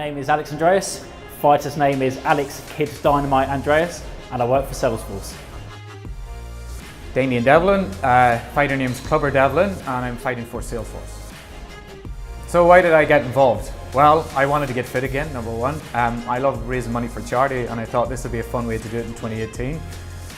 name is Andreas, fighter's name is Alex Kid Dynamite Andreas, and I work for Salesforce. Damien Devlin, fighter name's Clubber Devlin, and I'm fighting for Salesforce. So why did I get involved? Well, I wanted to get fit again, number one. I love raising money for charity, and I thought this would be a fun way to do it in 2018.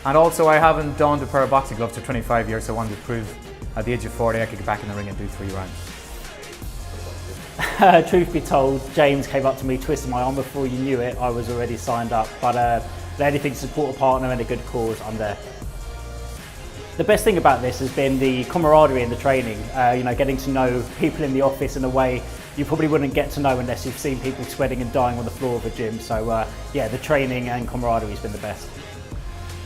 And also I haven't donned a pair of boxing gloves for 25 years, so I wanted to prove at the age of 40 I could get back in the ring and do 3 rounds. Truth be told, James came up to me, twisted my arm. Before you knew it, I was already signed up. But anything to support a partner and a good cause, I'm there. The best thing about this has been the camaraderie in the training. Getting to know people in the office in a way you probably wouldn't get to know unless you've seen people sweating and dying on the floor of a gym. So yeah, the training and camaraderie has been the best.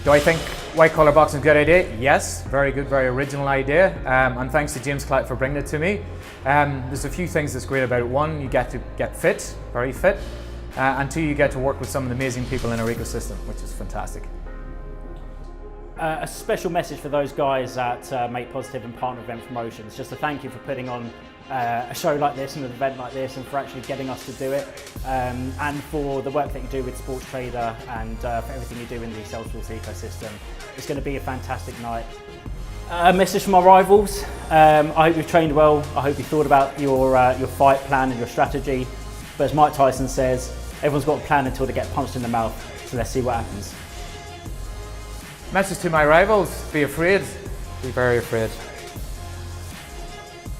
Do I think white collar boxing is a good idea? Yes, very good, very original idea. And thanks to James Clyde for bringing it to me. There's a few things that's great about it. One, you get to get fit, very fit. And 2, you get to work with some of the amazing people in our ecosystem, which is fantastic. A special message for those guys at Make Positive and Partner Event Promotions. Just a thank you for putting on a show like this and an event like this, and for actually getting us to do it, and for the work that you do with Sports Trader, and for everything you do in the Salesforce ecosystem. It's going to be a fantastic night. A message from our rivals. I hope you've trained well. I hope you thought about your fight plan and your strategy. But as Mike Tyson says, everyone's got a plan until they get punched in the mouth. So let's see what happens. Message to my rivals: be afraid, be very afraid.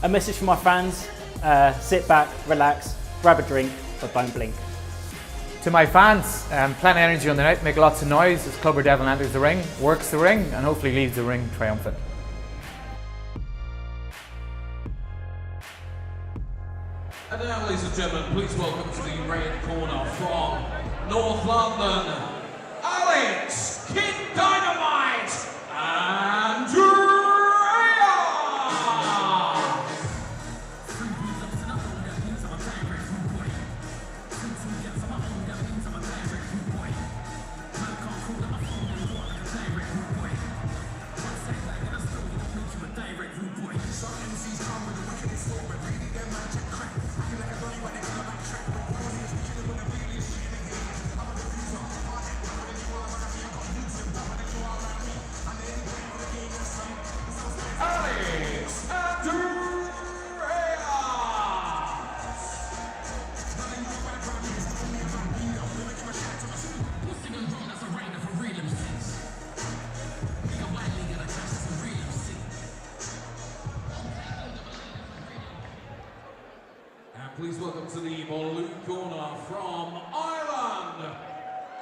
A message for my fans: sit back, relax, grab a drink, but don't blink. To my fans, plenty of energy on the night, make lots of noise as Clubber Devlin enters the ring, works the ring, and hopefully leaves the ring triumphant. And now, ladies and gentlemen, please welcome to the red corner from North London, Alex Kid Dynamite Andreas! Please welcome to the blue corner from Ireland,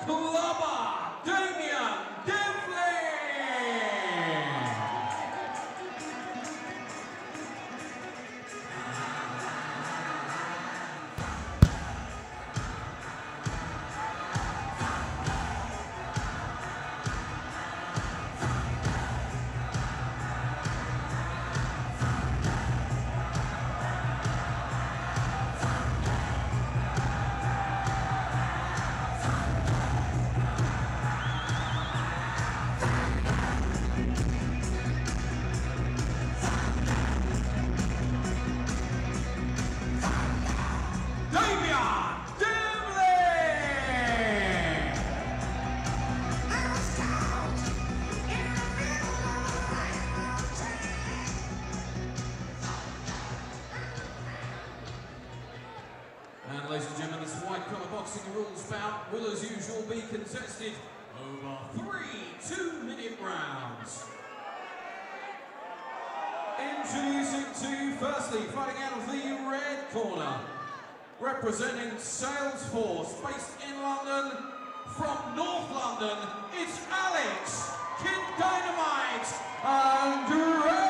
Clubber Damien, Devlin! And ladies and gentlemen, this white collar boxing rules bout will as usual be contested over 3 2-minute rounds. Introducing to, firstly, fighting out of the red corner, representing Salesforce, based in London, from North London, it's Alex Kid Dynamite Andreas!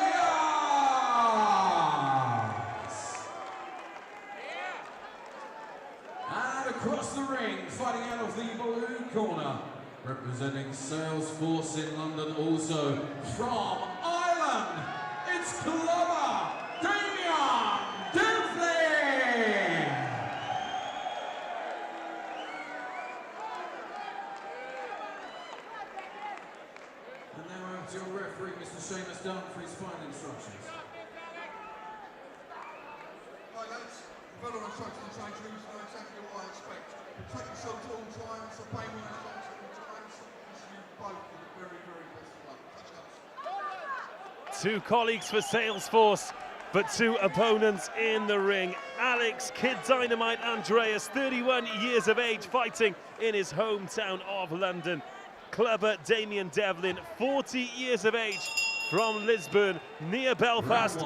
And across the ring, fighting out of the blue corner, representing Salesforce in London, also from Ireland, it's Clubber Damien Devlin! And now over to your referee, Mr. Seamus Dunn, for his final instructions. Right, lads, follow instructions. injuries, know exactly what I expect. Take yourself to all times, the pain when it comes to all times. Wish you both the very, very best of luck. Touch ups. Two colleagues for Salesforce, but two opponents in the ring. Alex Kid Dynamite Andreas, 31 years of age, fighting in his hometown of London. Clubber Damien Devlin, 40 years of age, from Lisburn, near Belfast.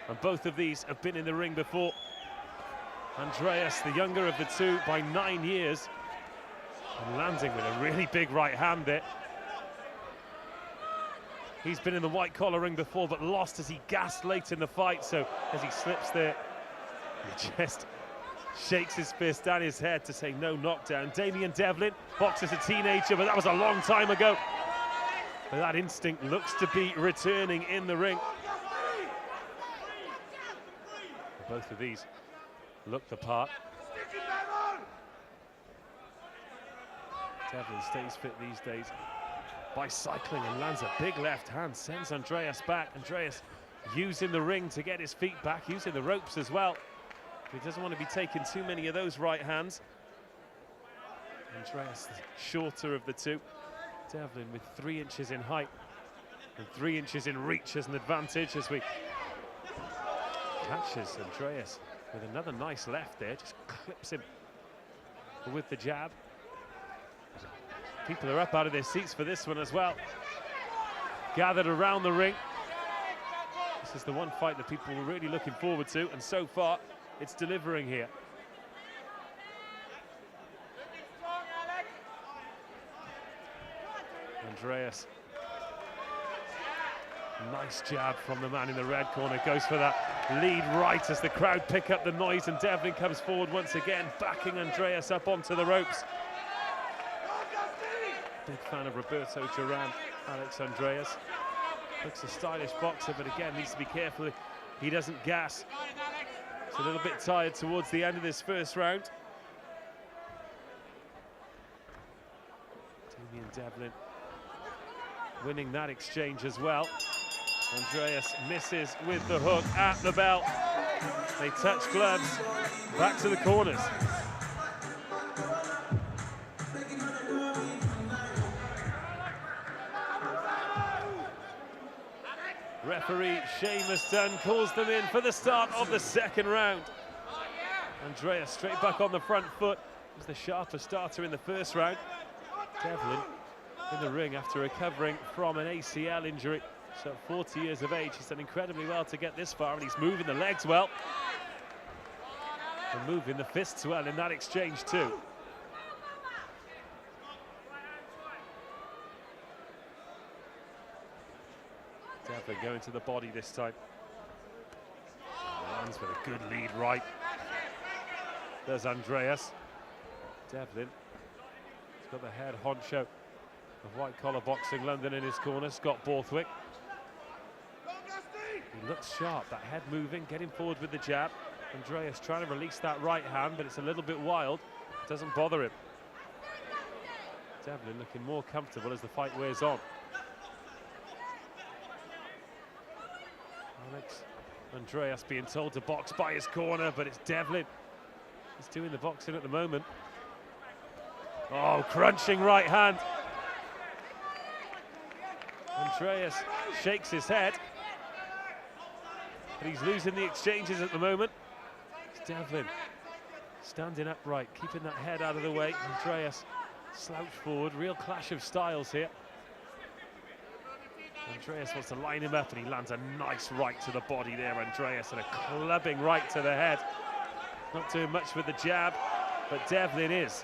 And both of these have been in the ring before. Andreas, the younger of the two by 9 years, and landing with a really big right hand there. He's been in the white collar ring before, but lost as he gasped late in the fight. So as he slips there, he just shakes his fist down his head to say no knockdown. Damien Devlin boxed as a teenager, but that was a long time ago. But that instinct looks to be returning in the ring. Both of these look the part. Devlin stays fit these days by cycling and lands a big left hand, sends Andreas back. Andreas using the ring to get his feet back, using the ropes as well. He doesn't want to be taking too many of those right hands. Andreas, the shorter of the two. Devlin with 3 inches in height and 3 inches in reach as an advantage as we catches Andreas with another nice left there, just clips him with the jab. People are up out of their seats for this one as well. Gathered around the ring. This is the one fight that people were really looking forward to, and so far it's delivering here. Andreas. Nice jab from the man in the red corner. Goes for that lead right as the crowd pick up the noise, and Devlin comes forward once again, backing Andreas up onto the ropes. Big fan of Roberto Duran, Alex Andreas. Looks a stylish boxer, but again needs to be careful he doesn't gas. He's a little bit tired towards the end of this first round. Damien Devlin winning that exchange as well. Andreas misses with the hook at the belt. They touch gloves, back to the corners. Referee Seamus Dunn calls them in for the start of the second round. Andreas straight back on the front foot. Was the sharper starter in the first round. Devlin in the ring after recovering from an ACL injury. So at 40 years of age, he's done incredibly well to get this far, and he's moving the legs well. And moving the fists well in that exchange too. Devlin going to the body this time. Lands with a good lead right. There's Andreas. Devlin. He's got the head honcho of White Collar Boxing London in his corner, Scott Borthwick. He looks sharp, that head moving, getting forward with the jab. Andreas trying to release that right hand, but it's a little bit wild. Doesn't bother him. Devlin looking more comfortable as the fight wears on. Alex Andreas being told to box by his corner, but it's Devlin. He's doing the boxing at the moment. Oh, crunching right hand. Andreas shakes his head, but he's losing the exchanges at the moment. It's Devlin standing upright, keeping that head out of the way. Andreas slouch forward, real clash of styles here. Andreas wants to line him up, and he lands a nice right to the body there, Andreas, and a clubbing right to the head. Not doing much with the jab, but Devlin is.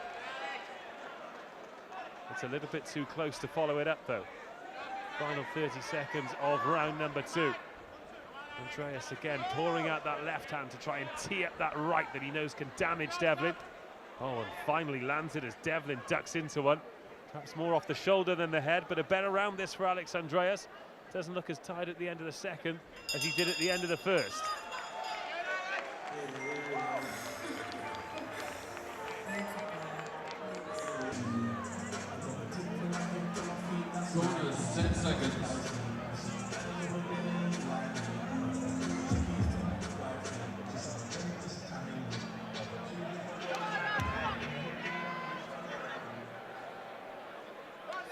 It's a little bit too close to follow it up though. Final 30 seconds of round number 2. Andreas again pouring out that left hand to try and tee up that right that he knows can damage Devlin. Oh, and finally lands it as Devlin ducks into one. Perhaps more off the shoulder than the head, but a better round this for Alex Andreas. Doesn't look as tired at the end of the second as he did at the end of the first. Corners, 10 seconds.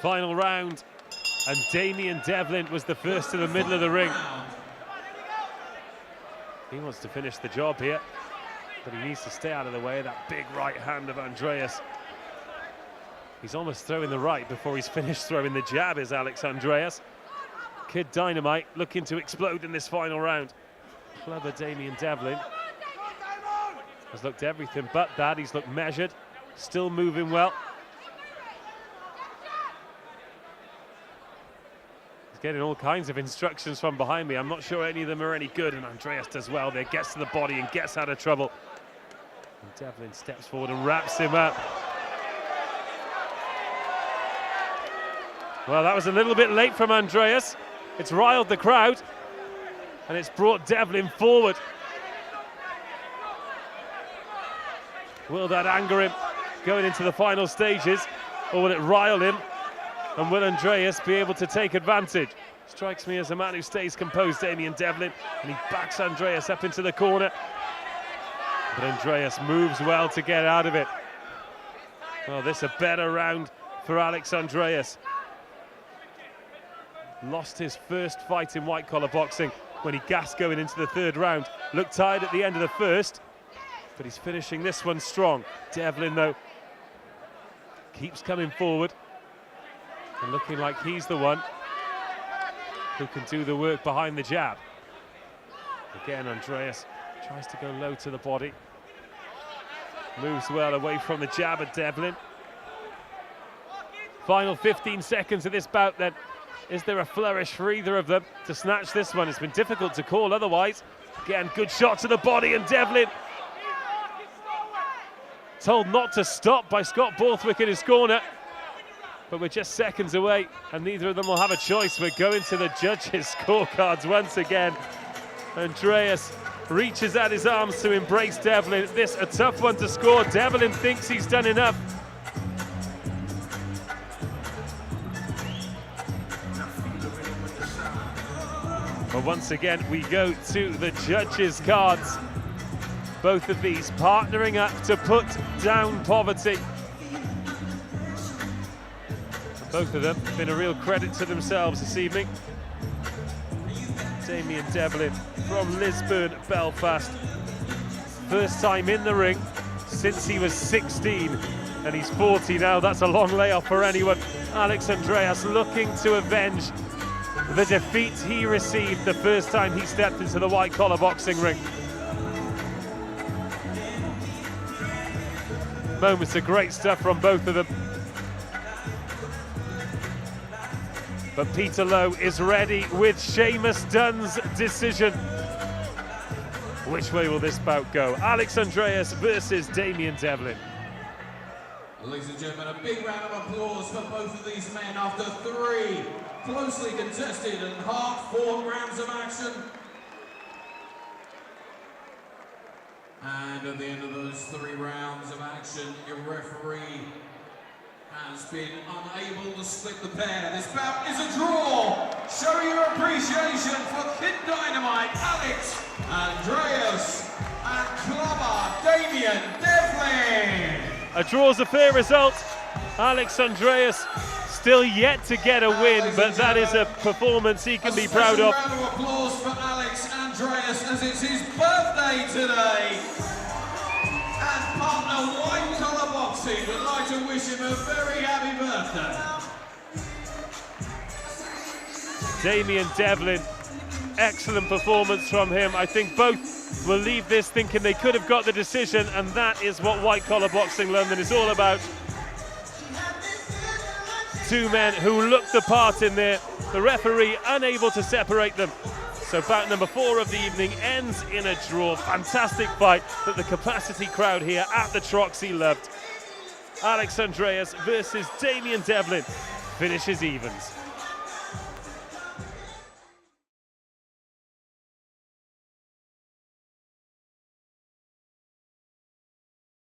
Final round, and Damien Devlin was the first to the middle of the ring. He wants to finish the job here, but he needs to stay out of the way of that big right hand of Andreas. He's almost throwing the right before he's finished throwing the jab, is Alex Andreas. Kid Dynamite looking to explode in this final round. Clever Damien Devlin has looked everything but that. He's looked measured, still moving well. He's getting all kinds of instructions from behind me. I'm not sure any of them are any good, and Andreas does well there, gets to the body and gets out of trouble. And Devlin steps forward and wraps him up. Well, that was a little bit late from Andreas. It's riled the crowd, and it's brought Devlin forward. Will that anger him going into the final stages, or will it rile him? And will Andreas be able to take advantage? Strikes me as a man who stays composed, Damien Devlin, and he backs Andreas up into the corner. But Andreas moves well to get out of it. Well, this a better round for Alex Andreas. Lost his first fight in white-collar boxing when he gassed going into the third round. Looked tired at the end of the first, but he's finishing this one strong. Devlin, though, keeps coming forward and looking like he's the one who can do the work behind the jab. Again, Andreas tries to go low to the body. Moves well away from the jab at Devlin. Final 15 seconds of this bout then. Is there a flourish for either of them to snatch this one? It's been difficult to call otherwise. Again, good shot to the body, and Devlin told not to stop by Scott Borthwick in his corner. But we're just seconds away, and neither of them will have a choice. We're going to the judges' scorecards once again. Andreas reaches out his arms to embrace Devlin. This a tough one to score. Devlin thinks he's done enough. But once again, we go to the judges' cards. Both of these partnering up to put down poverty. Both of them have been a real credit to themselves this evening. Damien Devlin from Lisburn, Belfast. First time in the ring since he was 16, and he's 40 now. That's a long layoff for anyone. Alex Andreas looking to avenge the defeat he received the first time he stepped into the white-collar boxing ring. Moments of great stuff from both of them. But Peter Lowe is ready with Seamus Dunn's decision. Which way will this bout go? Alex Andreas versus Damien Devlin. Ladies and gentlemen, a big round of applause for both of these men after 3 closely contested and hard-fought rounds of action. And at the end of those 3 rounds of action, your referee has been unable to split the pair. This bout is a draw. Show your appreciation for Kid Dynamite, Alex Andreas, and Clubber Damien Devlin. A draw's a fair result. Alex Andreas still yet to get a win, but that is a performance he can be proud of. A round of applause for Alex Andreas as it's his birthday today. And partner White Collar Boxing would like to wish him a very happy birthday. Damien Devlin, excellent performance from him. I think both will leave this thinking they could have got the decision, and that is what White Collar Boxing London is all about. 2 men who looked the part in there, the referee unable to separate them. So bout number 4 of the evening ends in a draw. Fantastic fight that the capacity crowd here at the Troxy loved. Alex Andreas versus Damien Devlin finishes evens.